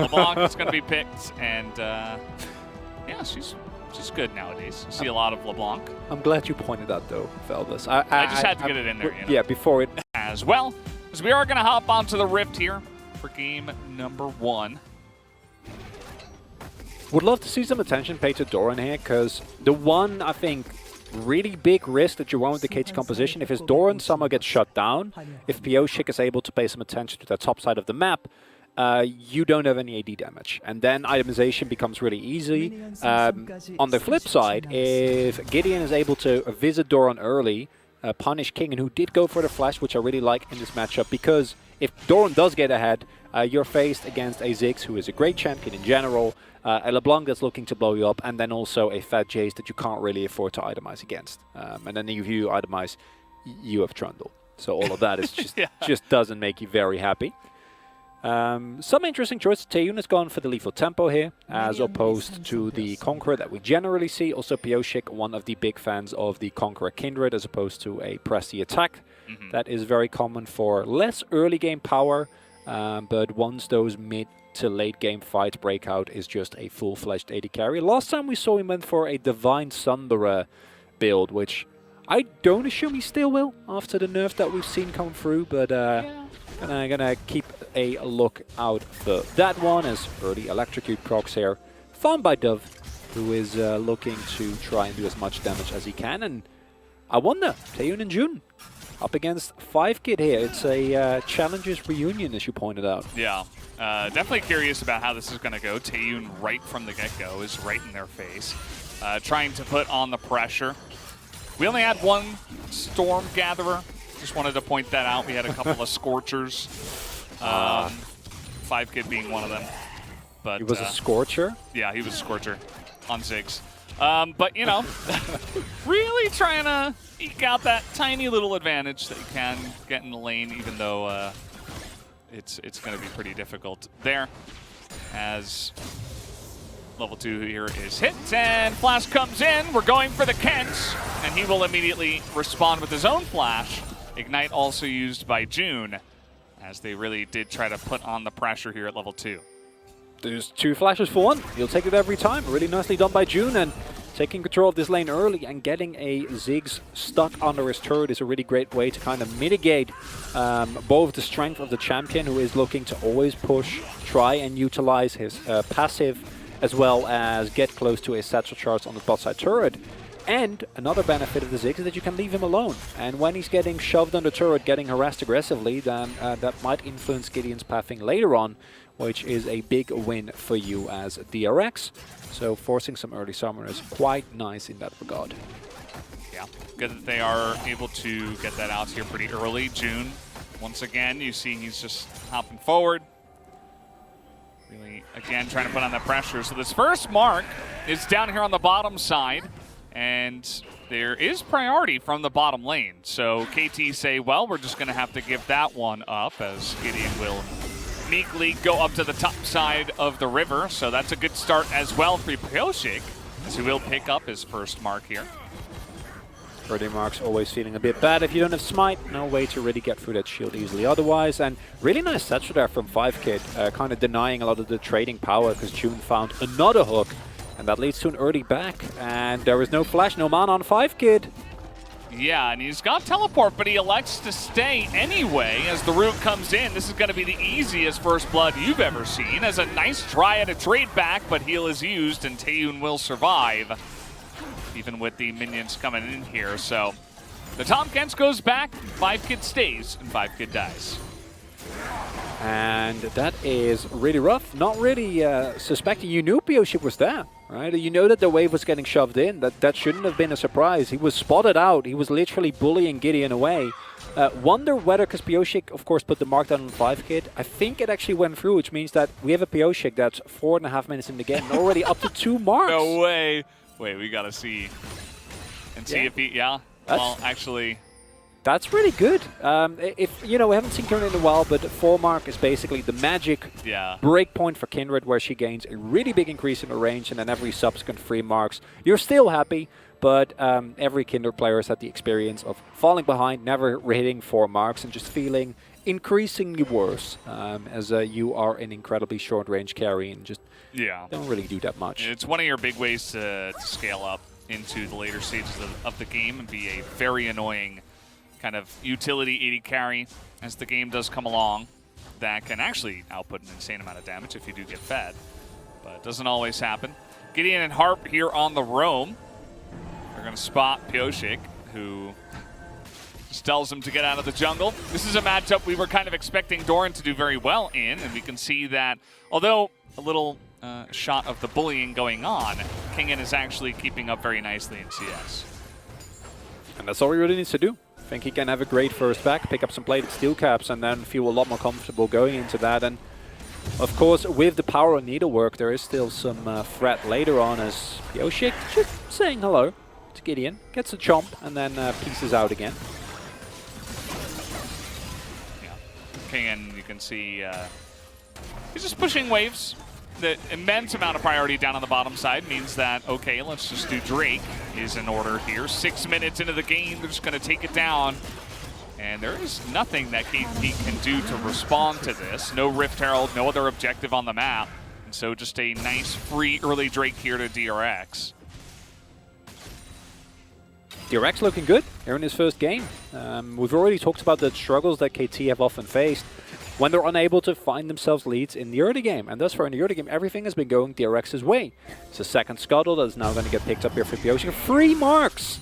LeBlanc is going to be picked, and yeah, she's good nowadays. You see a lot of LeBlanc. I'm glad you pointed out, though, Feldas. I just had to get it in there, you know. Yeah, before it. As well, as we are going to hop onto the Rift here for game number 1. Would love to see some attention paid to Doran here, because the one, I think, really big risk that you run with the KT composition, if his Doran somehow gets shut down, if Pyosik is able to pay some attention to the top side of the map, you don't have any AD damage. And then itemization becomes really easy. On the flip side, if Gideon is able to visit Doran early, punish King, and who did go for the flash, which I really like in this matchup, because if Doran does get ahead, you're faced against a Ziggs, who is a great champion in general, a LeBlanc that's looking to blow you up, and then also a Fat Jace that you can't really afford to itemize against. And then if you itemize, you have Trundle. So all of that is just just doesn't make you very happy. Some interesting choices. Taeyun has gone for the lethal tempo here, as opposed to the Conqueror that we generally see. Also Pyosik, one of the big fans of the Conqueror Kindred, as opposed to a pressy attack. That is very common for less early game power, but once those mid to late game fights break out, is just a full-fledged AD carry. Last time we saw him went for a Divine Sunderer build, which I don't assume he still will after the nerf that we've seen come through, but gonna keep a look out for that one, as early Electrocute procs here. Found by Dove, who is looking to try and do as much damage as he can. And I wonder, Taeyun and Jun up against 5kid here. It's a Challengers reunion, as you pointed out. Yeah, definitely curious about how this is going to go. Taeyun, right from the get-go, is right in their face, trying to put on the pressure. We only had one Storm Gatherer. Just wanted to point that out. We had a couple of Scorchers, 5kid being one of them. But he was a Scorcher? Yeah, he was a Scorcher on Ziggs. But, you know, really trying to eke out that tiny little advantage that you can get in the lane, even though it's going to be pretty difficult there. As level 2 here is hit, and Flash comes in. We're going for the Kent, and he will immediately respond with his own Flash. Ignite also used by June, as they really did try to put on the pressure here at level 2. There's 2 flashes for 1. You'll take it every time. Really nicely done by June, and taking control of this lane early and getting a Ziggs stuck under his turret is a really great way to kind of mitigate both the strength of the champion, who is looking to always push, try and utilize his passive, as well as get close to a satchel charge on the bot side turret. And another benefit of the Ziggs is that you can leave him alone. And when he's getting shoved under turret, getting harassed aggressively, then that might influence Gideon's pathing later on, which is a big win for you as DRX. So forcing some early summon is quite nice in that regard. Yeah, good that they are able to get that out here pretty early. June, once again, you see he's just hopping forward. Really, again, trying to put on that pressure. So this first mark is down here on the bottom side, and there is priority from the bottom lane. So KT say, well, we're just going to have to give that one up, as Gideon will meekly go up to the top side of the river. So that's a good start as well for Pyosik, as he will pick up his first mark here. Early marks always feeling a bit bad if you don't have Smite. No way to really get through that shield easily otherwise. And really nice satchel there from 5kid, kind of denying a lot of the trading power, because June found another hook. And that leads to an early back. And there is no flash, no mana on 5kid. Yeah, and he's got teleport, but he elects to stay anyway as the root comes in. This is going to be the easiest first blood you've ever seen, as a nice try at a trade back, but heal is used and Taeyun will survive, even with the minions coming in here. So the Tom Kents goes back, 5kid stays, and 5kid dies. And that is really rough. Not really suspecting. You knew Pyosik was there, right? You know that the wave was getting shoved in. That shouldn't have been a surprise. He was spotted out. He was literally bullying Gideon away. Wonder whether, because Pyosik, of course, put the markdown on 5kid. I think it actually went through, which means that we have a Pyosik that's 4.5 minutes in the game and already up to 2 marks. No way. Wait, we got to see. And see if he, well, actually. That's really good. If you know, we haven't seen Kindred in a while, but 4 mark is basically the magic break point for Kindred, where she gains a really big increase in her range, and then every subsequent 3 marks, you're still happy. But every Kindred player has had the experience of falling behind, never hitting 4 marks, and just feeling increasingly worse as you are an incredibly short-range carry and just don't really do that much. It's one of your big ways to scale up into the later stages of the game and be a very annoying kind of utility AD carry as the game does come along that can actually output an insane amount of damage if you do get fed. But it doesn't always happen. Gideon and Harp here on the roam. They're going to spot Pioshik, who just tells him to get out of the jungle. This is a matchup we were kind of expecting Doran to do very well in, and we can see that although a little shot of the bullying going on, Kingen is actually keeping up very nicely in CS. And that's all he really needs to do. I think he can have a great first back, pick up some plated steel caps, and then feel a lot more comfortable going into that. And of course, with the power of needlework, there is still some threat later on as Pioshik just saying hello to Gideon, gets a chomp, and then pieces out again. Yeah, Kingen, you can see he's just pushing waves. The immense amount of priority down on the bottom side means that, okay, let's just do Drake is in order here. 6 minutes into the game, they're just going to take it down. And there is nothing that KT can do to respond to this. No Rift Herald, no other objective on the map. And so just a nice free early Drake here to DRX. DRX looking good here in his first game. We've already talked about the struggles that KT have often faced when they're unable to find themselves leads in the early game. And thus far in the early game, everything has been going DRX's way. It's a second scuttle that is now going to get picked up here for Pioshik. 3 marks!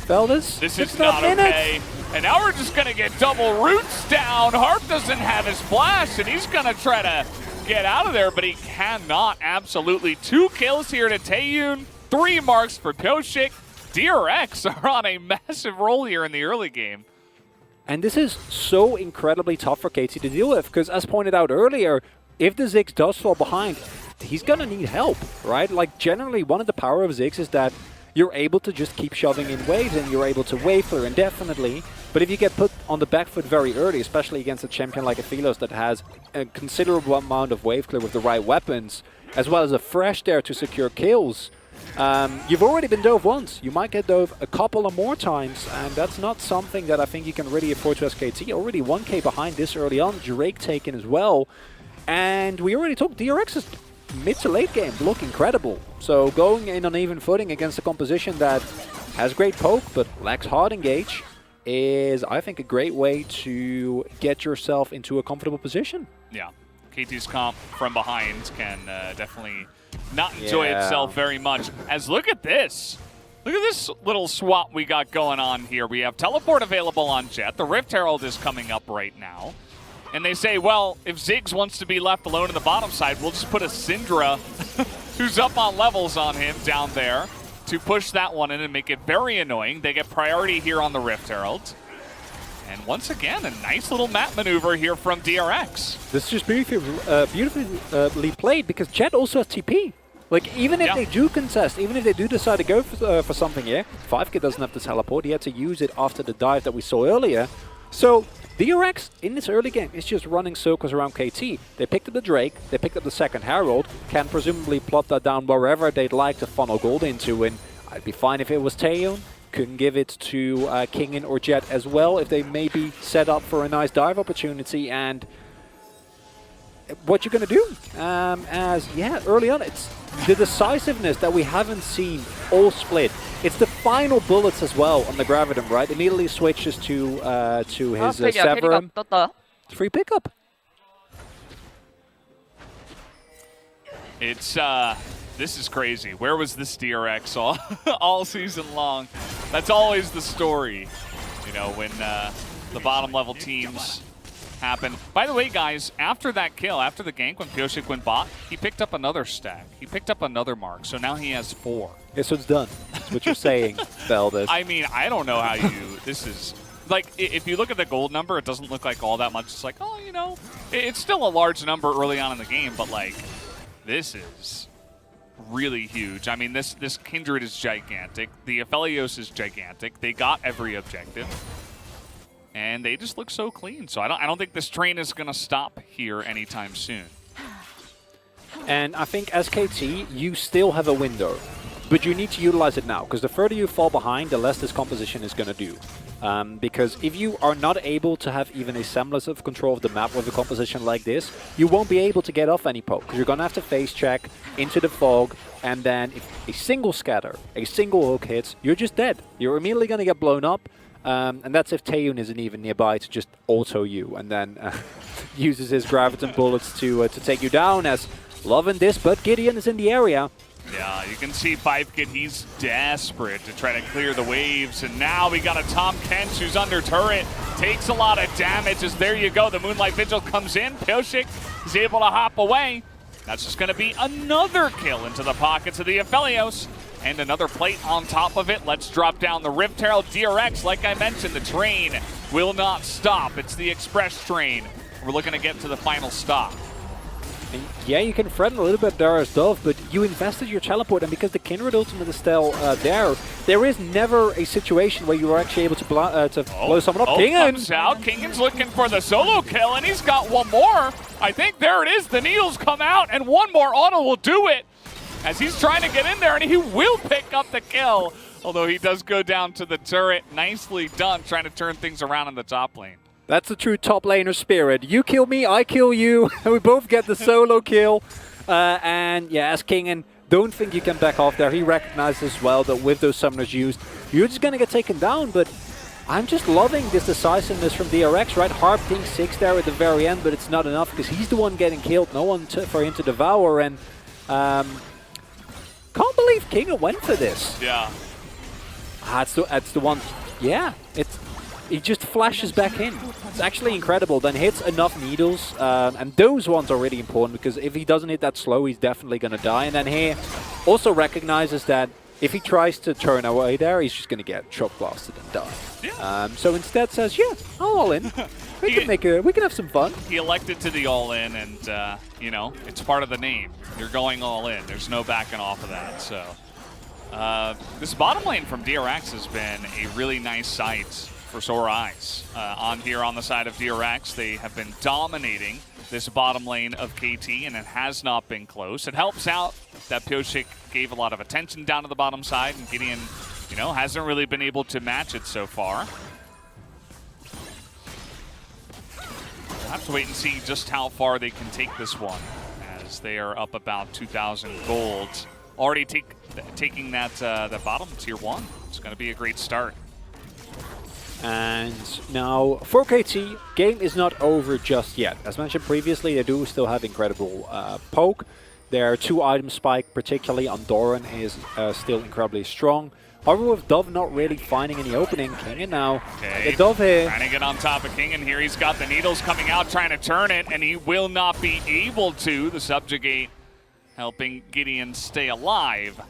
Feldas, this is not okay. And now we're just going to get double roots down. Harp doesn't have his flash, and he's going to try to get out of there, but he cannot. Absolutely. 2 kills here to Taeyun, 3 marks for Pioshik. DRX are on a massive roll here in the early game. And this is so incredibly tough for KT to deal with, because as pointed out earlier, if the Ziggs does fall behind, he's going to need help, right? Like, generally, one of the power of Ziggs is that you're able to just keep shoving in waves and you're able to wave clear indefinitely. But if you get put on the back foot very early, especially against a champion like Aphilos that has a considerable amount of wave clear with the right weapons, as well as a fresh there to secure kills, you've already been dove once. You might get dove a couple of more times, and that's not something that I think you can really afford to SKT. Already 1k behind this early on, Drake taken as well. And we already talked, DRX's mid to late game look incredible. So going in on even footing against a composition that has great poke but lacks hard engage is, I think, a great way to get yourself into a comfortable position. Yeah, KT's comp from behind can definitely not enjoy itself very much. As look at this. Look at this little swap we got going on here. We have teleport available on Jett. The Rift Herald is coming up right now. And they say, well, if Ziggs wants to be left alone in the bottom side, we'll just put a Syndra who's up on levels on him down there to push that one in and make it very annoying. They get priority here on the Rift Herald. And once again, a nice little map maneuver here from DRX. This is just beautifully played, because Jett also has TP. Like, even if they do contest, even if they do decide to go for something here, 5k doesn't have to teleport. He had to use it after the dive that we saw earlier. So DRX, in this early game, is just running circles around KT. They picked up the Drake, they picked up the second Herald, can presumably plot that down wherever they'd like to funnel gold into, and I'd be fine if it was Taeyun. Couldn't give it to Kingen or Jett as well if they maybe set up for a nice dive opportunity. And what you're going to do, early on, it's the decisiveness that we haven't seen all split. It's the final bullets as well on the Graviton, right? Immediately switches to his Severum. Free pickup. It's this is crazy. Where was this DRX all season long? That's always the story, you know, when the bottom level teams happen. By the way, guys, after that kill, after the gank when Pioshik went bot, he picked up another stack. He picked up another mark, so now he has 4. Yeah, so it's done. That's what you're saying, Feldas. I mean, I don't know how you... This is... Like, if you look at the gold number, it doesn't look like all that much. It's like, oh, you know, it's still a large number early on in the game, but, like, this is really huge. I mean, this Kindred is gigantic. The Aphelios is gigantic. They got every objective. And they just look so clean. So I don't think this train is going to stop here anytime soon. And I think as KT, you still have a window. But you need to utilize it now, because the further you fall behind, the less this composition is going to do. Because if you are not able to have even a semblance of control of the map with a composition like this, you won't be able to get off any poke. Because you're going to have to face check into the fog, and then if a single scatter, a single hook hits, you're just dead. You're immediately going to get blown up. And that's if Taeyun isn't even nearby to just auto you, and then uses his graviton bullets to take you down. As loving this, but Gideon is in the area. Yeah, you can see 5kid, he's desperate to try to clear the waves, and now we got a Tom Kench who's under turret, takes a lot of damage as there you go, the Moonlight Vigil comes in, Pyosik is able to hop away. That's just going to be another kill into the pockets of the Aphelios, and another plate on top of it. Let's drop down the Rift Herald. DRX, like I mentioned, the train will not stop. It's the express train. We're looking to get to the final stop. Yeah, you can threaten a little bit there as Dove, but you invested your teleport, and because the Kindred ultimate is still there is never a situation where you are actually able to blow someone up. Kingen comes out. Kingen's looking for the solo kill, and he's got one more. I think there it is. The needles come out, and one more auto will do it as he's trying to get in there, and he will pick up the kill, although he does go down to the turret. Nicely done, trying to turn things around in the top lane. That's the true top laner spirit. You kill me, I kill you, and we both get the solo kill. And yeah, as Kingen, don't think you can back off there. He recognizes as well that with those summoners used, you're just going to get taken down. But I'm just loving this decisiveness from DRX, right? Harp being 6 there at the very end, but it's not enough because he's the one getting killed. No one for him to devour. And can't believe Kingen went for this. Yeah. It's the one. Yeah, he just flashes back in. It's actually incredible. Then hits enough needles, and those ones are really important because if he doesn't hit that slow, he's definitely going to die. And then here also recognizes that if he tries to turn away there, he's just going to get shock blasted and die. Yeah. So instead says, yeah, I'll all in. We can have some fun. He elected to the all in, and you know, it's part of the name. You're going all in. There's no backing off of that. So this bottom lane from DRX has been a really nice sight for sore eyes. On here on the side of DRX, they have been dominating this bottom lane of KT, and it has not been close. It helps out that Pyosik gave a lot of attention down to the bottom side, and Gideon, you know, hasn't really been able to match it so far. We'll have to wait and see just how far they can take this one, as they are up about 2,000 gold. Already taking that bottom tier 1. It's going to be a great start. And now for KT, game is not over just yet. As mentioned previously, they do still have incredible poke. Their 2-item spike, particularly on Doran, is still incredibly strong. However, with Dove not really finding any opening, Kingen now. Okay, Dove here. Trying to get on top of Kingen here. He's got the needles coming out, trying to turn it, and he will not be able to. The subjugate helping Gideon stay alive,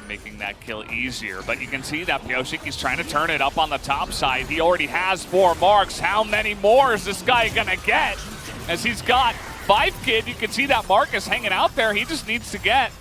making that kill easier. But you can see that Pyosik is trying to turn it up on the top side. He already has 4 marks. How many more is this guy gonna get? As he's got 5kid, you can see that mark is hanging out there. He just needs to get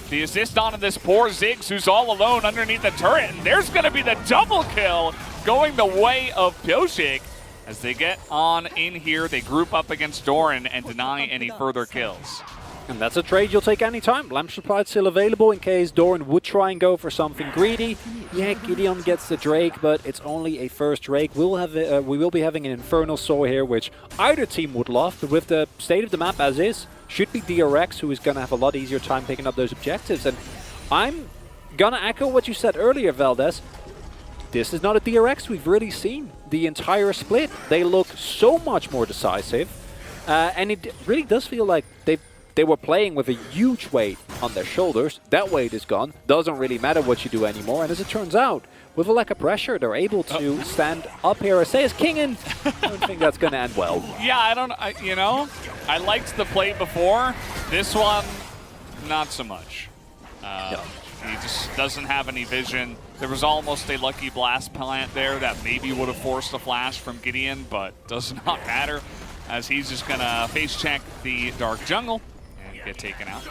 the assist onto this poor Ziggs, who's all alone underneath the turret. And there's gonna be the double kill going the way of Pyosik. As they get on in here, they group up against Doran and deny any further kills. And that's a trade you'll take anytime. Lamp supply still available in case Doran would try and go for something greedy. Yeah, Gideon gets the Drake, but it's only a first Drake. We will be having an Infernal Soul here, which either team would love, but with the state of the map as is, should be DRX, who is going to have a lot easier time picking up those objectives. And I'm going to echo what you said earlier, Valdez. This is not a DRX we've really seen the entire split. They look so much more decisive, and it really does feel like they were playing with a huge weight on their shoulders. That weight is gone. Doesn't really matter what you do anymore. And as it turns out, with a lack of pressure, they're able to stand up here and say, as Kingen, I don't think that's going to end well. Yeah, you know, I liked the play before. This one, not so much. He just doesn't have any vision. There was almost a lucky blast plant there that maybe would have forced a flash from Gideon, but does not matter, as he's just going to face check the Dark Jungle and get taken out.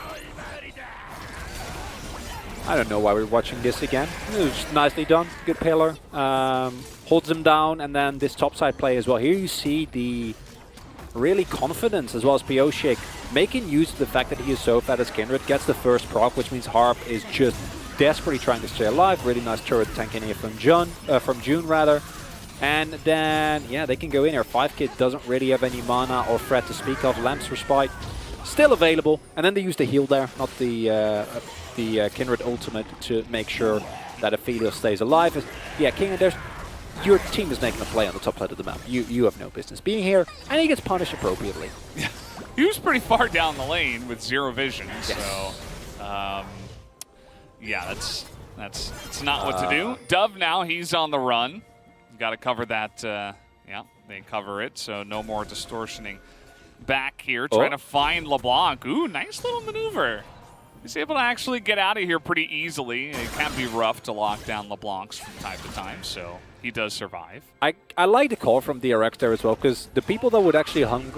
I don't know why we're watching this again. It was nicely done. Good pillar. Holds him down, and then this topside play as well. Here you see the really confidence as well as Pyosik making use of the fact that he is so fat as Kindred. Gets the first proc, which means Harp is just desperately trying to stay alive. Really nice turret tank in here from June rather. And then, yeah, they can go in here. 5-Kid doesn't really have any mana or threat to speak of. Lamb's Respite still available. And then they use the heal there, not the Kindred ultimate, to make sure that Ophelia stays alive. Yeah, King, your team is making a play on the top side of the map. You have no business being here, and he gets punished appropriately. He was pretty far down the lane with zero vision, yes. So yeah, that's not what to do. Dove now, he's on the run. Got to cover that. Yeah, they cover it, so no more distortioning back here. Trying to find LeBlanc. Ooh, nice little maneuver. He's able to actually get out of here pretty easily. It can be rough to lock down LeBlancs from time to time, so he does survive. I like the call from DRX there as well, because the people that would actually hunt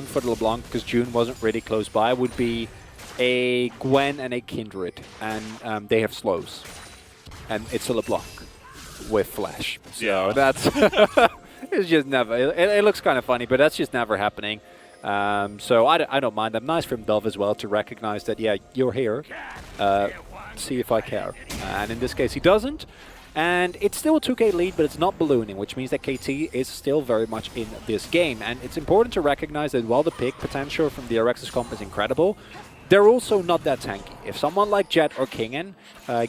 for the LeBlanc, because June wasn't really close by, would be a Gwen and a Kindred, and they have slows. And it's a LeBlanc with Flash. So that's it's just never. It looks kind of funny, but that's just never happening. So I don't mind. I'm nice from Dove as well to recognize that, yeah, you're here. See if I care. And in this case, he doesn't. And it's still a 2K lead, but it's not ballooning, which means that KT is still very much in this game. And it's important to recognize that while the pick potential from DRX's comp is incredible, they're also not that tanky. If someone like Jet or Kingen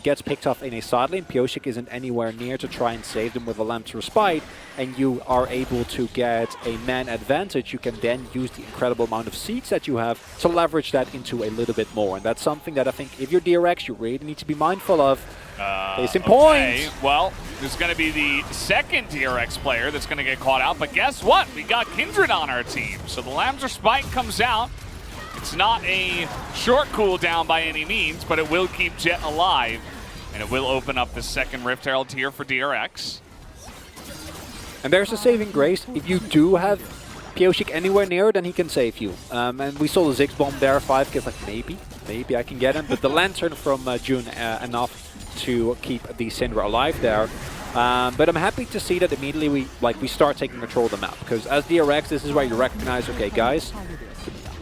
gets picked off in a side lane, Pyosik isn't anywhere near to try and save them with a Lamb's Respite, and you are able to get a man advantage, you can then use the incredible amount of seeds that you have to leverage that into a little bit more. And that's something that I think if you're DRX, you really need to be mindful of. Case in point. Well, there's going to be the second DRX player that's going to get caught out, but guess what? We got Kindred on our team. So the Lamb's Respite comes out. It's not a short cooldown by any means, but it will keep Jet alive, and it will open up the second Rift Herald tier for DRX. And there's a saving grace. If you do have Pyosik anywhere near, then he can save you. And we saw the Ziggs bomb there. 5K's like, maybe I can get him. But the Lantern from June enough to keep the Syndra alive there. But I'm happy to see that immediately we start taking control of the map. Because as DRX, this is where you recognize, okay, guys,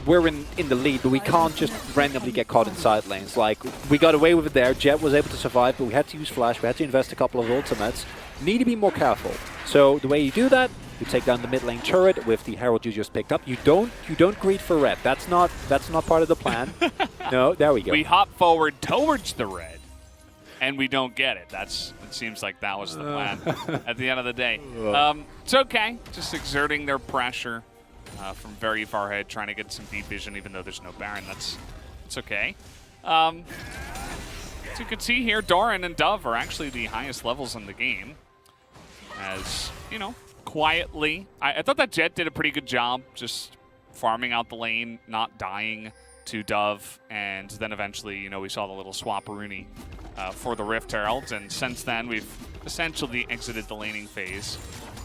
we're in the lead, but we can't just randomly get caught in side lanes. Like, we got away with it there. Jet was able to survive, but we had to use Flash. We had to invest a couple of ultimates. Need to be more careful. So the way you do that, you take down the mid lane turret with the Herald you just picked up. You don't greed for red. That's not part of the plan. No, there we go. We hop forward towards the red, and we don't get it. It seems like that was the plan at the end of the day. It's okay. Just exerting their pressure. From very far ahead, trying to get some deep vision, even though there's no Baron. It's okay. As you can see here, Doran and Dove are actually the highest levels in the game. As, you know, quietly. I thought that Jet did a pretty good job just farming out the lane, not dying to Dove, and then eventually, you know, we saw the little swap-a-rooney for the Rift Heralds, and since then we've essentially exited the laning phase.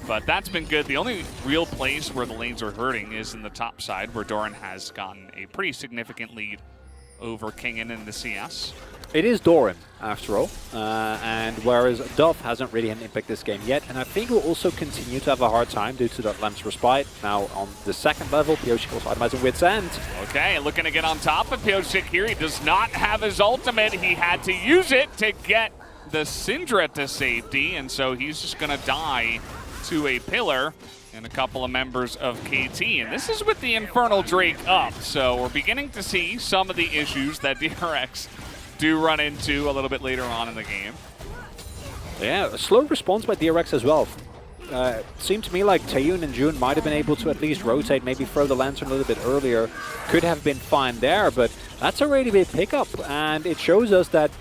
But that's been good. The only real place where the lanes are hurting is in the top side, where Doran has gotten a pretty significant lead over Kingen in the CS. It is Doran, after all, and whereas Dove hasn't really had an impact this game yet, and I think will also continue to have a hard time due to that Lamb's Respite. Now on the second level, Pyosik also itemizing Wit's End. Okay, looking to get on top of Pyosik here. He does not have his ultimate. He had to use it to get the Syndra to safety, and so he's just going to die to a pillar and a couple of members of KT. And this is with the Infernal Drake up, so we're beginning to see some of the issues that DRX do run into a little bit later on in the game. Yeah, a slow response by DRX as well. Seemed to me like Taeyun and June might have been able to at least rotate, maybe throw the Lantern a little bit earlier. Could have been fine there, but that's a really big pickup, and it shows us that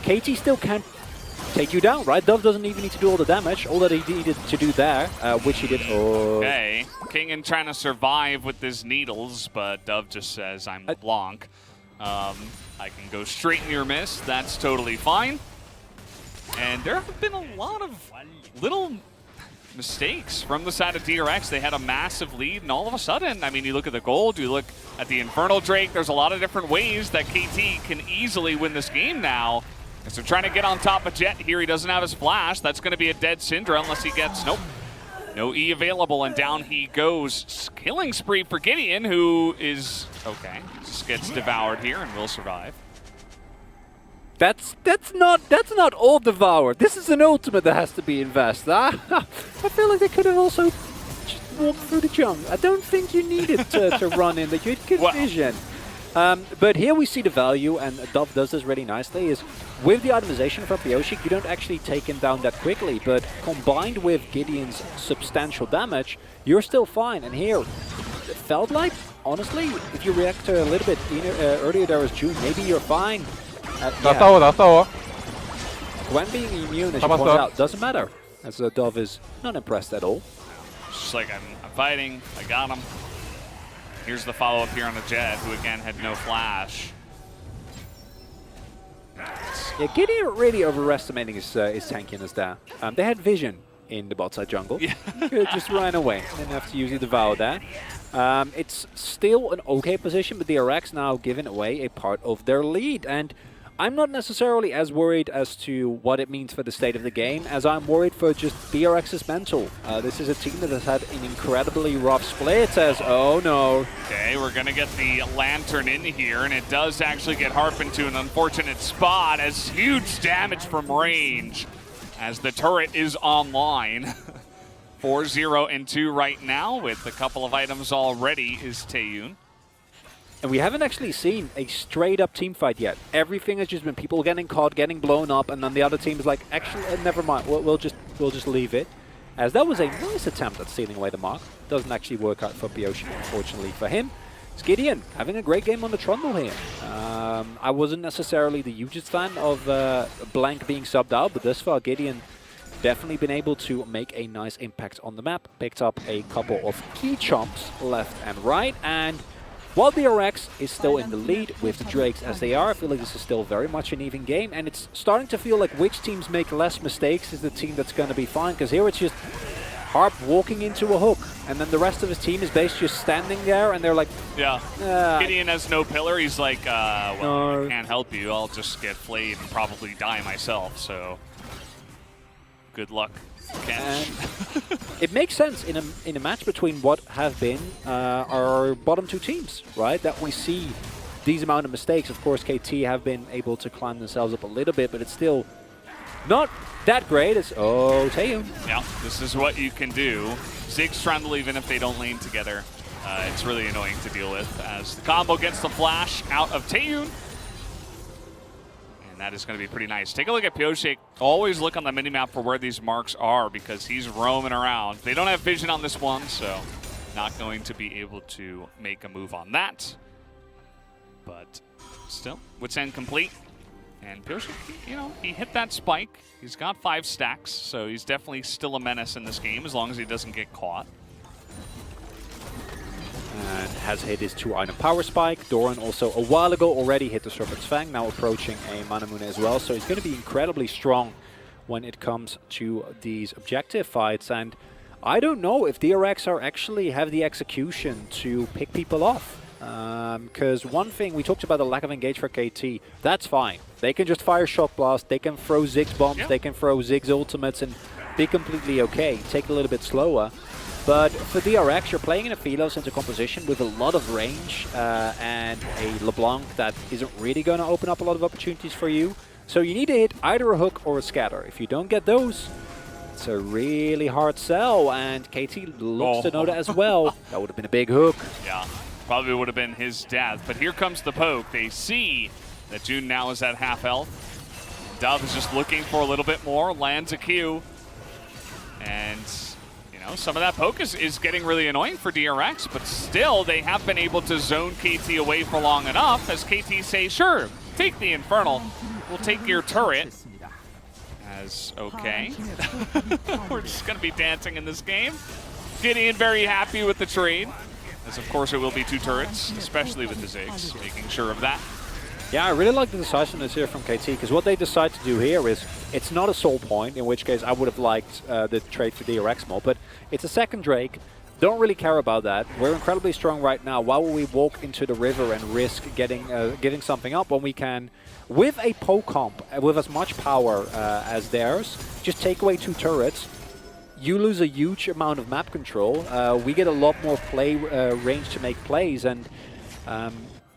KT still can't take you down, right? Dove doesn't even need to do all the damage. All that he needed to do there, which he did. Okay, Kingen trying to survive with his needles, but Dove just says, I'm LeBlanc. I can go straight in your miss. That's totally fine. And there have been a lot of little mistakes from the side of DRX. They had a massive lead, and all of a sudden, I mean, you look at the gold, you look at the Infernal Drake, there's a lot of different ways that KT can easily win this game now. And so trying to get on top of Jet here. He doesn't have his flash. That's going to be a dead Syndra unless he gets, nope, no E available, and down he goes. Killing spree for Gideon, who is, okay, just gets devoured here and will survive. That's not all devoured. This is an ultimate that has to be invested. I feel like they could have also just walked through the jungle. I don't think you needed to run in. That you could vision. But here we see the value, and Dove does this really nicely, is with the itemization from Pioshik, you don't actually take him down that quickly, but combined with Gideon's substantial damage, you're still fine. And here, it felt like, honestly, if you react to a little bit earlier there was June, maybe you're fine. Yeah. Gwen being immune, as you point out, doesn't matter, as Dove is not impressed at all. Just like, I'm fighting, I got him. Here's the follow-up here on the Jet, who again had no flash. Yeah, Gideon really overestimating his tankiness there. They had vision in the bot side jungle. Yeah. Just ran away. Didn't have to use the devour there. It's still an okay position, but DRX now giving away a part of their lead. And I'm not necessarily as worried as to what it means for the state of the game as I'm worried for just DRX's mental. This is a team that has had an incredibly rough split as, oh no. Okay, we're going to get the Lantern in here, and it does actually get Harp into an unfortunate spot as huge damage from range as the turret is online. 4-0 and 2 right now with a couple of items already is Taeyun. And we haven't actually seen a straight-up team fight yet. Everything has just been people getting caught, getting blown up, and then the other team is like, actually, never mind, we'll just leave it. As that was a nice attempt at stealing away the mark. Doesn't actually work out for Pioshik, unfortunately for him. It's Gideon having a great game on the Trundle here. I wasn't necessarily the hugest fan of Blank being subbed out, but this far Gideon definitely been able to make a nice impact on the map. Picked up a couple of key chomps left and right, and while DRX is still in the lead with the Drakes as they are, I feel like this is still very much an even game, and it's starting to feel like which teams make less mistakes is the team that's going to be fine, because here it's just Harp walking into a hook, and then the rest of his team is basically just standing there, and they're like, yeah. Gideon has no pillar. He's like, well, I can't help you. I'll just get flayed and probably die myself, so good luck. And it makes sense in a match between what have been our bottom two teams, right? That we see these amount of mistakes. Of course, KT have been able to climb themselves up a little bit, but it's still not that great. It's Taeyun. Yeah, this is what you can do. Ziggs Trundle, even if they don't lane together, it's really annoying to deal with. As the combo gets the flash out of Taeyun. And that is going to be pretty nice. Take a look at Pioshik. Always look on the minimap for where these marks are because he's roaming around. They don't have vision on this one, so not going to be able to make a move on that. But still, Wits End complete. And Pioshik, you know, he hit that spike. He's got 5 stacks, so he's definitely still a menace in this game as long as he doesn't get caught. And has hit his 2-item power spike. Doran also a while ago already hit the Serpent's Fang, now approaching a Manamune as well. So he's going to be incredibly strong when it comes to these objective fights. And I don't know if DRX are actually have the execution to pick people off. Because one thing, we talked about the lack of engage for KT. That's fine. They can just fire Shock Blast, they can throw Ziggs bombs, they can throw Ziggs ultimates and be completely okay. Take it a little bit slower. But for DRX, you're playing in a Philos into composition with a lot of range and a LeBlanc that isn't really going to open up a lot of opportunities for you. So you need to hit either a hook or a scatter. If you don't get those, it's a really hard sell, and KT looks to know that as well. That would have been a big hook. Yeah, probably would have been his death. But here comes the poke. They see that June now is at half health. Dove is just looking for a little bit more, lands a Q, and some of that poke is getting really annoying for DRX, but still they have been able to zone KT away for long enough as KT say, sure, take the Infernal, we'll take your turret. As, okay, we're just going to be dancing in this game. Gideon very happy with the trade, as of course it will be 2 turrets, especially with the Ziggs, making sure of that. Yeah, I really like the decisiveness here from KT, because what they decide to do here is, it's not a soul point, in which case I would have liked the trade for DRX more, but it's a second Drake. Don't really care about that. We're incredibly strong right now. Why would we walk into the river and risk giving something up when we can, with a poke comp, with as much power as theirs, just take away 2 turrets. You lose a huge amount of map control. We get a lot more play range to make plays, and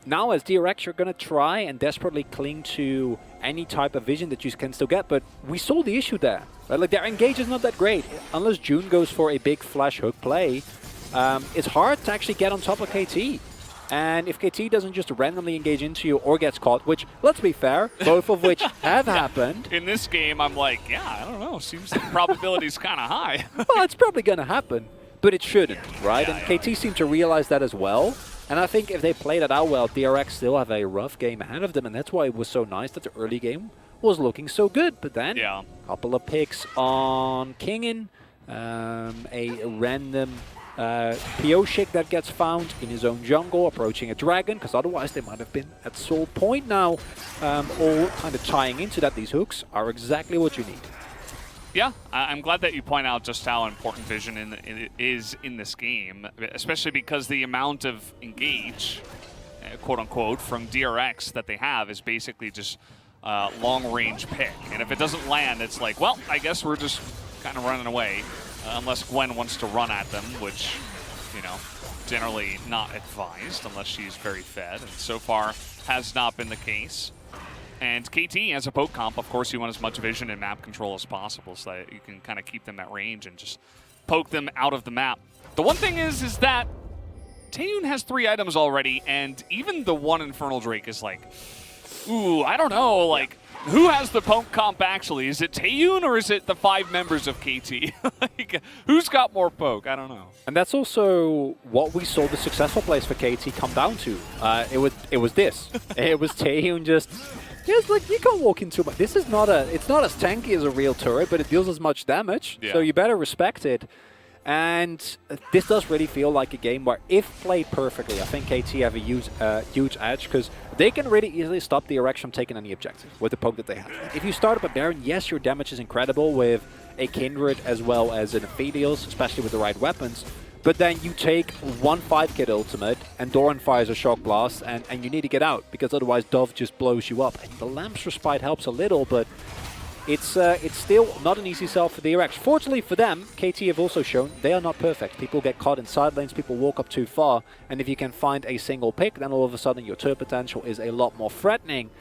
now as DRX, you're going to try and desperately cling to any type of vision that you can still get, but we saw the issue there. Right? Like, their engage is not that great. Unless June goes for a big flash hook play, it's hard to actually get on top of KT. And if KT doesn't just randomly engage into you or gets caught, which, let's be fair, both of which have happened. In this game, I'm like, yeah, I don't know. Seems the probability's kind of high. Well, it's probably going to happen, but it shouldn't, right? And KT seem to realize that as well. And I think if they play that out well, DRX still have a rough game ahead of them, and that's why it was so nice that the early game was looking so good. But then, a couple of picks on Kingen, a random PO Shik that gets found in his own jungle, approaching a dragon, because otherwise they might have been at soul point now. All kind of tying into that, these hooks are exactly what you need. Yeah, I'm glad that you point out just how important vision is in this game, especially because the amount of engage, quote-unquote, from DRX that they have is basically just long-range pick. And if it doesn't land, it's like, well, I guess we're just kind of running away, unless Gwen wants to run at them, which, you know, generally not advised unless she's very fed, and so far has not been the case. And KT, as a poke comp, of course, you want as much vision and map control as possible so that you can kind of keep them at range and just poke them out of the map. The one thing is that Taeyun has 3 items already, and even the one Infernal Drake is like, ooh, I don't know, like, who has the poke comp actually? Is it Taeyun or is it the 5 members of KT? Like, who's got more poke? I don't know. And that's also what we saw the successful plays for KT come down to. It was this. It was Taeyun just... It's like, you can't walk into it. This is not it's not as tanky as a real turret, but it deals as much damage, so you better respect it. And this does really feel like a game where, if played perfectly, I think KT have a huge edge, because they can really easily stop DRX from taking any objective with the poke that they have. If you start up a Baron, yes, your damage is incredible with a Kindred as well as an Aphelios, especially with the right weapons. But then you take 1 5-kit ultimate, and Doran fires a Shock Blast, and you need to get out, because otherwise Dove just blows you up. And the Lamp's Respite helps a little, but it's still not an easy sell for DRX. Fortunately for them, KT have also shown they are not perfect. People get caught in side lanes, people walk up too far, and if you can find a single pick, then all of a sudden your turret potential is a lot more threatening.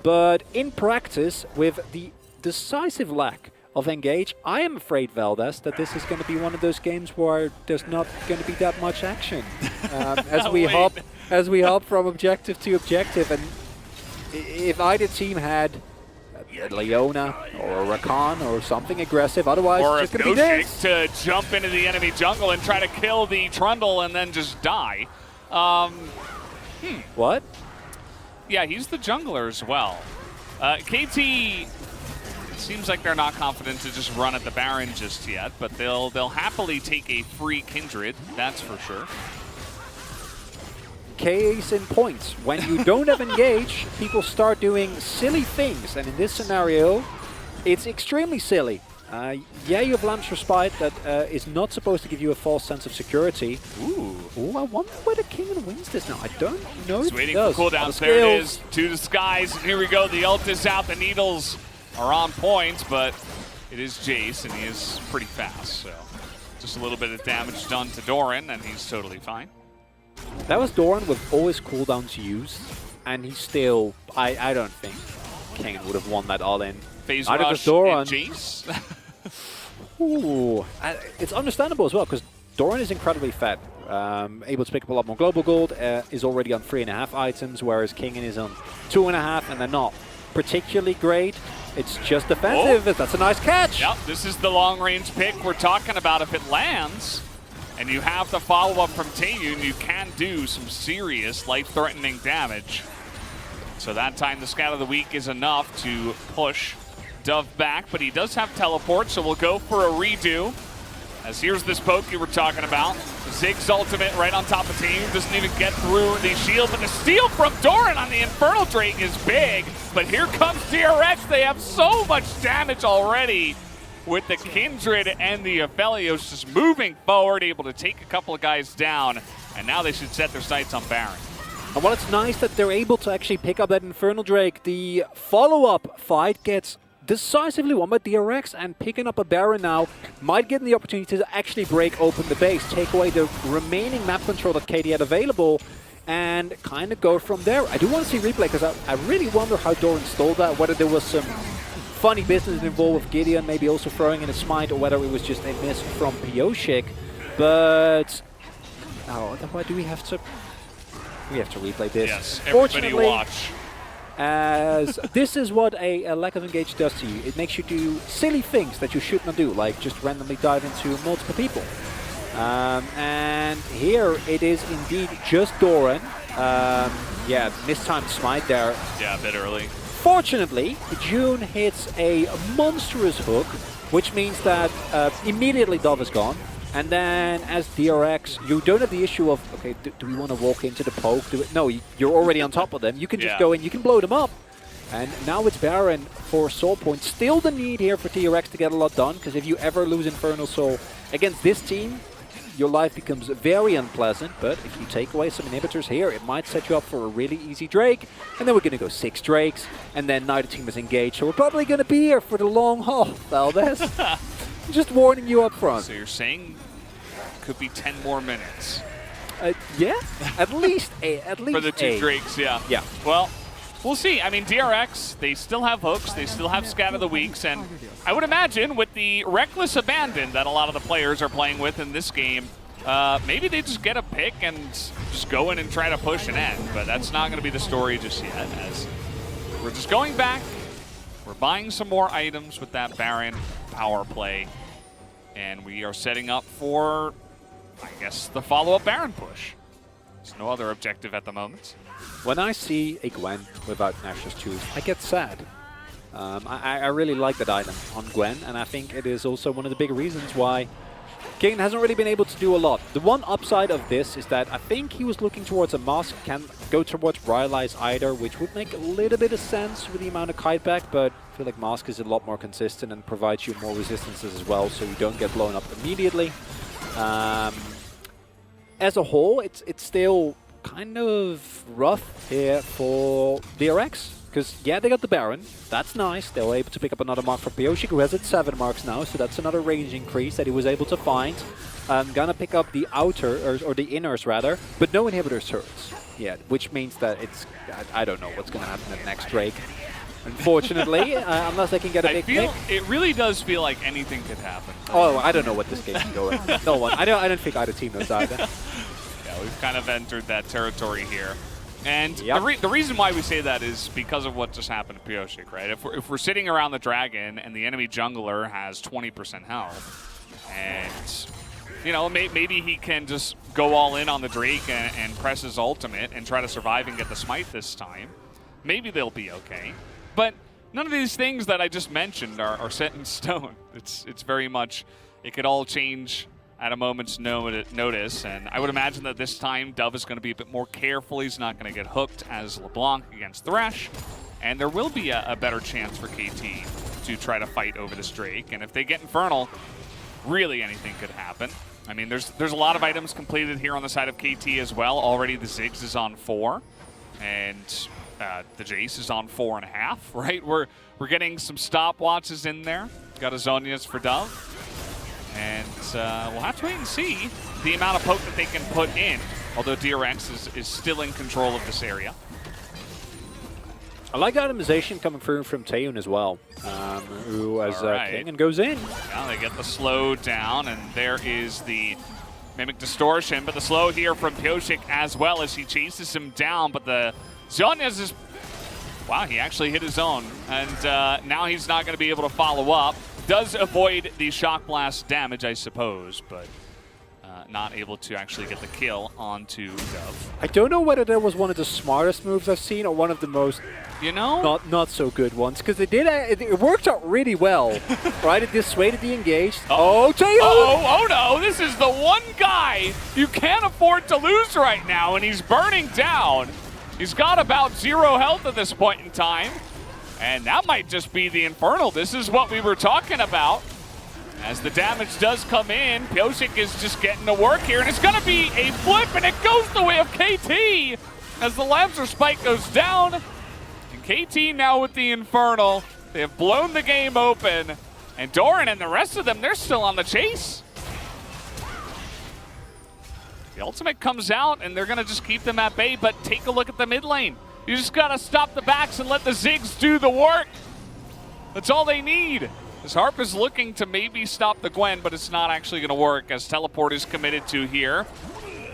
But in practice, with the decisive lack of engage, I am afraid, Valdez, that this is going to be one of those games where there's not going to be that much action as we hop from objective to objective. And if either team had a Leona or a Rakan or something aggressive, otherwise or it's just going to be this. To jump into the enemy jungle and try to kill the Trundle and then just die. What? Yeah, he's the jungler as well. KT... seems like they're not confident to just run at the Baron just yet, but they'll happily take a free Kindred, that's for sure. Case in point, when you don't have engage, people start doing silly things, and in this scenario, it's extremely silly. Yeah, you have Lamp's Respite that is not supposed to give you a false sense of security. Ooh, I wonder whether Kingen wins this now. I don't know if He's waiting for cooldowns. There it is, to the skies. Here we go, the ult is out, the needles are on point, but it is Jace, and he is pretty fast, so just a little bit of damage done to Doran, and he's totally fine. That was Doran with all his cooldowns used, and he still, I don't think Kane would have won that all-in. Phase rush Doran. Jace. Ooh, it's understandable as well, because Doran is incredibly fed. Able to pick up a lot more global gold, is already on 3.5 items, whereas Kingen is on 2.5, and they're not particularly great. It's just defensive. Oh. That's a nice catch. Yep, this is the long-range pick we're talking about. If it lands, and you have the follow-up from Taeyun, you can do some serious life-threatening damage. So that time the Scout of the Week is enough to push Dove back, but he does have teleport, so we'll go for a redo. As here's this poke you were talking about. Zig's ultimate right on top of Taeyun, doesn't even get through the shield, but the steal from Doran on the Infernal Drake is big. But here comes DRX, they have so much damage already with the Kindred and the Aphelios just moving forward, able to take a couple of guys down, and now they should set their sights on Baron. And while it's nice that they're able to actually pick up that Infernal Drake, the follow-up fight gets decisively won by DRX, and picking up a Baron now might give them the opportunity to actually break open the base, take away the remaining map control that KD had available. and kind of go from there. I do want to see replay because I really wonder how Doran stole that, whether there was some funny business involved with Gideon, maybe also throwing in a smite, or whether it was just a miss from Pioshik. But oh, why do we have to? We have to replay this. Yes, everybody watch. As this is what a lack of engage does to you. It makes you do silly things that you should not do, like just randomly dive into multiple people. And here it is indeed just Doran. Yeah, mistimed smite there. Yeah, a bit early. Fortunately, June hits a monstrous hook, which means that immediately Dove is gone. And then as DRX, you don't have the issue of, okay, do we want to walk into the poke? No, you're already on top of them. You can just go in, you can blow them up. And now it's Baron for Soul Point. Still the need here for DRX to get a lot done, because if you ever lose Infernal Soul against this team, your life becomes very unpleasant. But if you take away some inhibitors here, it might set you up for a really easy Drake. And then we're going to go 6 Drakes, and then neither team is engaged. So we're probably going to be here for the long haul, Valdez. Just warning you up front. So you're saying could be 10 more minutes? Yeah, at least 8. For the 2 Drakes, yeah. Yeah. Well, we'll see. I mean, DRX, they still have hooks, they still have Scat of the Weeks, and I would imagine with the reckless abandon that a lot of the players are playing with in this game, maybe they just get a pick and just go in and try to push an end, but that's not going to be the story just yet, as we're just going back, we're buying some more items with that Baron power play, and we are setting up for, I guess, the follow-up Baron push. There's no other objective at the moment. When I see a Gwen without Nash's Tooth, I get sad. I really like that item on Gwen, and I think it is also one of the big reasons why King hasn't really been able to do a lot. The one upside of this is that I think he was looking towards a Mask, can go towards Rylai's either, which would make a little bit of sense with the amount of kiteback, but I feel like Mask is a lot more consistent and provides you more resistances as well, so you don't get blown up immediately. As a whole, it's still kind of rough here for DRX. Because, yeah, they got the Baron. That's nice. They were able to pick up another mark for Pioshik, who has it 7 marks now. So that's another range increase that he was able to find. Gonna pick up the outer, or the inners rather, but no inhibitor turrets yet, which means that it's, I don't know what's gonna happen in the next Drake. Unfortunately, unless they can get a big pick. It really does feel like anything could happen. Oh, I don't know what this game can go in. No one. I don't think either team knows either. Yeah, we've kind of entered that territory here. And the reason why we say that is because of what just happened to Pioshik, right? If we're sitting around the dragon and the enemy jungler has 20% health, and you know maybe he can just go all in on the Drake and press his ultimate and try to survive and get the smite this time, maybe they'll be okay. But none of these things that I just mentioned are set in stone. It's very much, it could all change at a moment's notice, and I would imagine that this time Dove is going to be a bit more careful. He's not going to get hooked as LeBlanc against Thresh, and there will be a better chance for KT to try to fight over this Drake. And if they get Infernal, really anything could happen. I mean, there's a lot of items completed here on the side of KT as well. Already the Ziggs is on 4, and the Jace is on 4.5, right? We're getting some stopwatches in there. Got a Zhonya's for Dove. And we'll have to wait and see the amount of poke that they can put in, although DRX is still in control of this area. I like the itemization coming through from Taeun as well, who has King and goes in. Now they get the slow down, and there is the Mimic Distortion, but the slow here from Pioshik as well as he chases him down, but the Zhonya's is... Wow, he actually hit his own, and now he's not going to be able to follow up. Does avoid the Shock Blast damage, I suppose, but not able to actually get the kill onto Dove. I don't know whether that was one of the smartest moves I've seen or one of the most, you know, not so good ones, because it worked out really well, right? It dissuaded the engaged. Oh, Taeun! Oh no! This is the one guy you can't afford to lose right now, and he's burning down. He's got about 0 health at this point in time. And that might just be the Infernal. This is what we were talking about. As the damage does come in, Pioshik is just getting to work here, and it's going to be a flip, and it goes the way of KT as the Lancer spike goes down. And KT now with the Infernal. They have blown the game open, and Doran and the rest of them, they're still on the chase. The ultimate comes out, and they're going to just keep them at bay, but take a look at the mid lane. You just got to stop the backs and let the Ziggs do the work. That's all they need. As Harp is looking to maybe stop the Gwen, but it's not actually going to work, as Teleport is committed to here.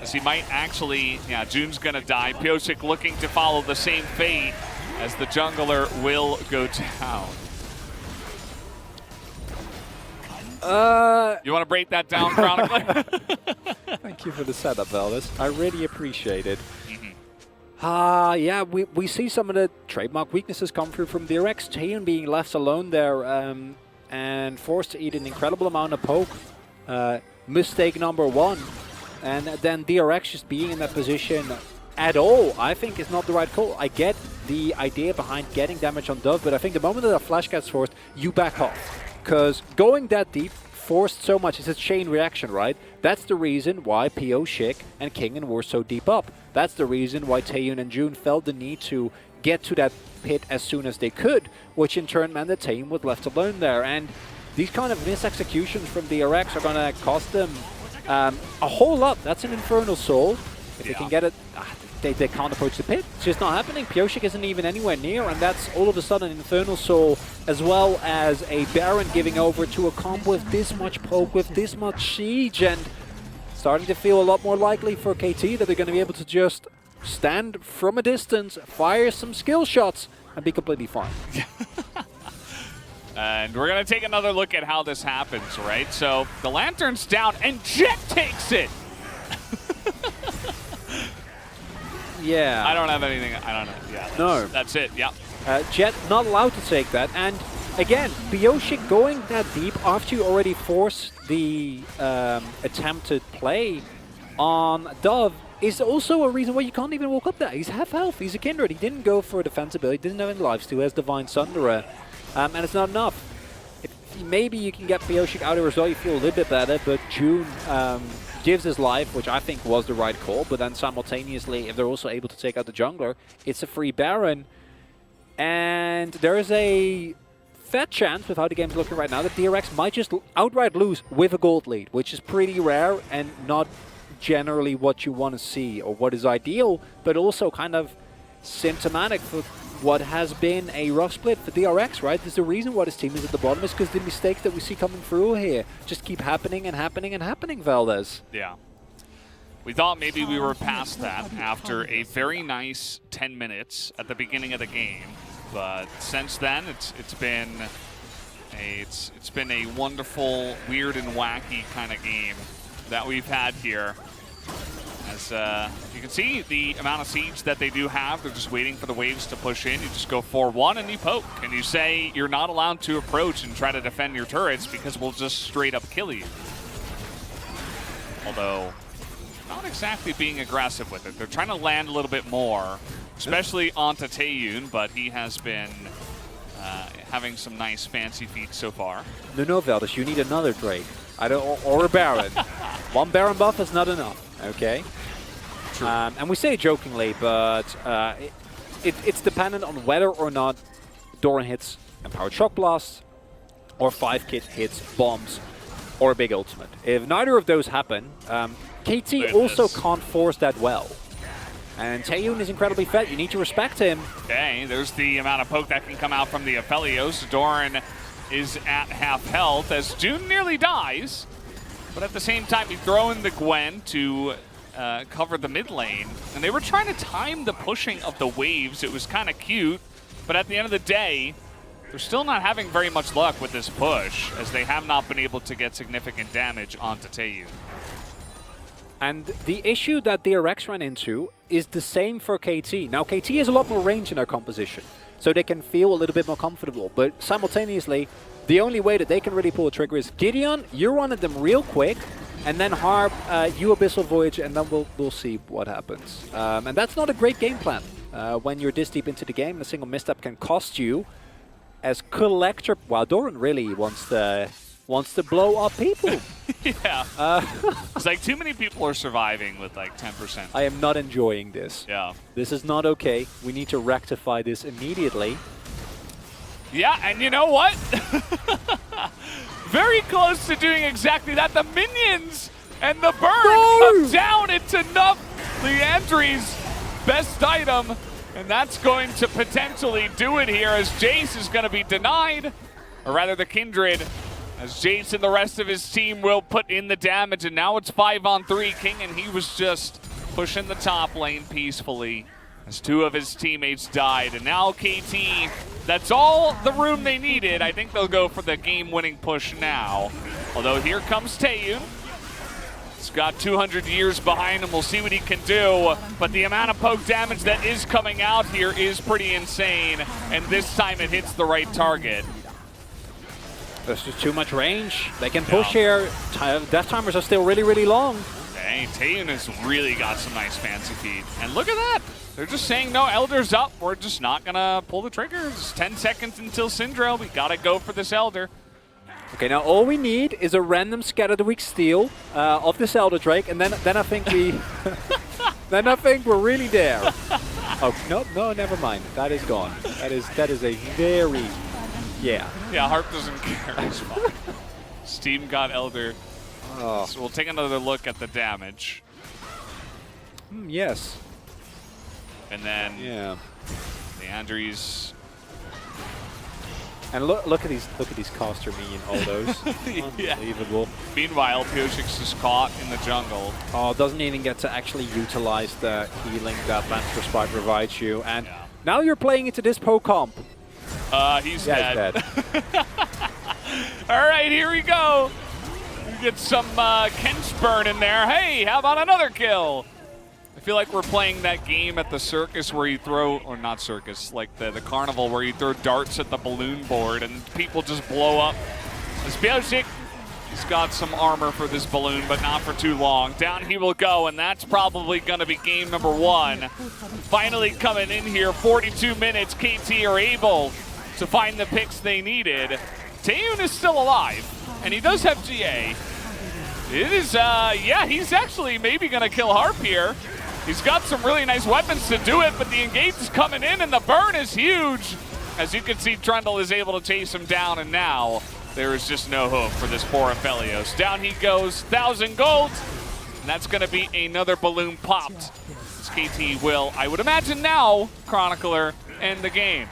As he might actually, yeah, June's going to die. Pyosik looking to follow the same fate, as the jungler will go down. You want to break that down, Chronicler? Thank you for the setup, Veldis. I really appreciate it. Yeah, we see some of the trademark weaknesses come through from DRX. Taeyeon being left alone there and forced to eat an incredible amount of poke. Mistake number one. And then DRX just being in that position at all, I think is not the right call. I get the idea behind getting damage on Dove, but I think the moment that a flash gets forced, you back off. Because going that deep, forced so much, it's a chain reaction, right? That's the reason why Pyosik and Kingen were so deep up. That's the reason why Taeyeon and June felt the need to get to that pit as soon as they could, which in turn meant that Taeyeon was left alone there. And these kind of misexecutions from DRX are going to cost them a whole lot. That's an Infernal Soul. If they can get it, they can't approach the pit. It's just not happening. Pyosik isn't even anywhere near, and that's all of a sudden an Infernal Soul, as well as a Baron giving over to a comp with this much poke, with this much siege, and starting to feel a lot more likely for KT that they're going to be able to just stand from a distance, fire some skill shots, and be completely fine. And we're going to take another look at how this happens, right? So the Lantern's down, and Jet takes it! Yeah. I don't have anything. I don't know. Yeah. No. That's it. Yeah. Jet not allowed to take that. And again, Pyosik going that deep after you already forced the attempted play on Dove is also a reason why you can't even walk up there. He's half health. He's a Kindred. He didn't go for a defensibility. He didn't have any lifesteal. He has Divine Sunderer. And it's not enough. Maybe you can get Pyosik out of result. You feel a little bit better. But June gives his life, which I think was the right call, but then simultaneously, if they're also able to take out the jungler, it's a free Baron. And there is a fat chance, with how the game's looking right now, that DRX might just outright lose with a gold lead, which is pretty rare and not generally what you want to see or what is ideal, but also kind of symptomatic for what has been a rough split for DRX, right? There's the reason why this team is at the bottom is because the mistakes that we see coming through here just keep happening and happening and happening, Valdez. Yeah. We thought maybe we were past that after a very nice 10 minutes at the beginning of the game, but since then it's been a wonderful, weird and wacky kind of game that we've had here. As you can see, the amount of siege that they do have, they're just waiting for the waves to push in. You just go 4-1 and you poke. And you say you're not allowed to approach and try to defend your turrets because we'll just straight up kill you. Although, not exactly being aggressive with it. They're trying to land a little bit more, especially onto Taeyeon, but he has been having some nice fancy feats so far. No, Valdez, you need another Drake. Or a Baron. One Baron buff is not enough, okay? And we say it jokingly, but it's dependent on whether or not Doran hits Empowered Shock Blast, or 5-Kit hits Bombs, or a big ultimate. If neither of those happen, KT also can't force that well. And Taeyeon is incredibly fed. You need to respect him. Okay, there's the amount of poke that can come out from the Aphelios. Doran is at half health as June nearly dies. But at the same time, he's throwing the Gwen to cover the mid lane. And they were trying to time the pushing of the waves. It was kind of cute. But at the end of the day, they're still not having very much luck with this push, as they have not been able to get significant damage onto Taeyeon. And the issue that DRX ran into is the same for KT. Now, KT has a lot more range in their composition, so they can feel a little bit more comfortable. But simultaneously, the only way that they can really pull a trigger is Gideon, you run at them real quick, and then Harp, you Abyssal Voyage, and then we'll see what happens. And that's not a great game plan. When you're this deep into the game, a single misstep can cost you. As Collector, wow, Doran really wants to blow up people. Yeah. It's like too many people are surviving with like 10%. I am not enjoying this. Yeah. This is not okay. We need to rectify this immediately. Yeah, and you know what? Very close to doing exactly that. The minions And the burn comes down into Leandri's best item. And that's going to potentially do it here as Jace is going to be denied. Or rather the Kindred, as Jace and the rest of his team will put in the damage. And now it's 5-on-3. King, and he was just pushing the top lane peacefully as 2 of his teammates died. And now KT, that's all the room they needed. I think they'll go for the game-winning push now. Although here comes Taeyun. He's got 200 years behind him. We'll see what he can do. But the amount of poke damage that is coming out here is pretty insane. And this time it hits the right target. There's just too much range. They can push here. Death timers are still really, really long. Hey, Taeyun has really got some nice fancy feet. And look at that. They're just saying, no, Elder's up. We're just not going to pull the trigger. It's 10 seconds until Syndra. We got to go for this Elder. Okay, now all we need is a random Scattered Weak steal of this Elder Drake, and then I think we, then I think we're really there. Oh no, never mind. That is gone. That is a very, yeah. Yeah, Harp doesn't care. It's fine. Steam got Elder. Oh. So we'll take another look at the damage, yes. and then Leandri's. And look at these caster minion ultos. Unbelievable. Meanwhile, Piotrix is caught in the jungle. Oh, doesn't even get to actually utilize the healing that Lance Respite provides you. And now you're playing into this poke comp. He's dead. All right, here we go. We get some Kench burn in there. Hey, how about another kill? I feel like we're playing that game at the circus where you throw, or not circus, like the carnival where you throw darts at the balloon board and people just blow up. As Piotrix, he's got some armor for this balloon, but not for too long. Down he will go, and that's probably going to be game number 1. Finally coming in here, 42 minutes, KT are able to find the picks they needed. Taeyun is still alive, and he does have GA. It is, yeah, he's actually maybe going to kill Harp here. He's got some really nice weapons to do it, but the engage is coming in, and the burn is huge. As you can see, Trundle is able to chase him down, and now there is just no hope for this poor Aphelios. Down he goes, 1,000 gold, and that's going to be another balloon popped. This KT will, I would imagine now, Chronicler, end the game.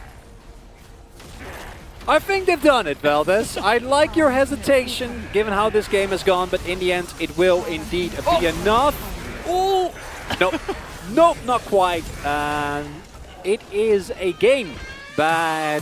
I think they've done it, Valdez. I like your hesitation, given how this game has gone, but in the end, it will indeed be enough. Oh! Nope. Nope, not quite. It is a game, but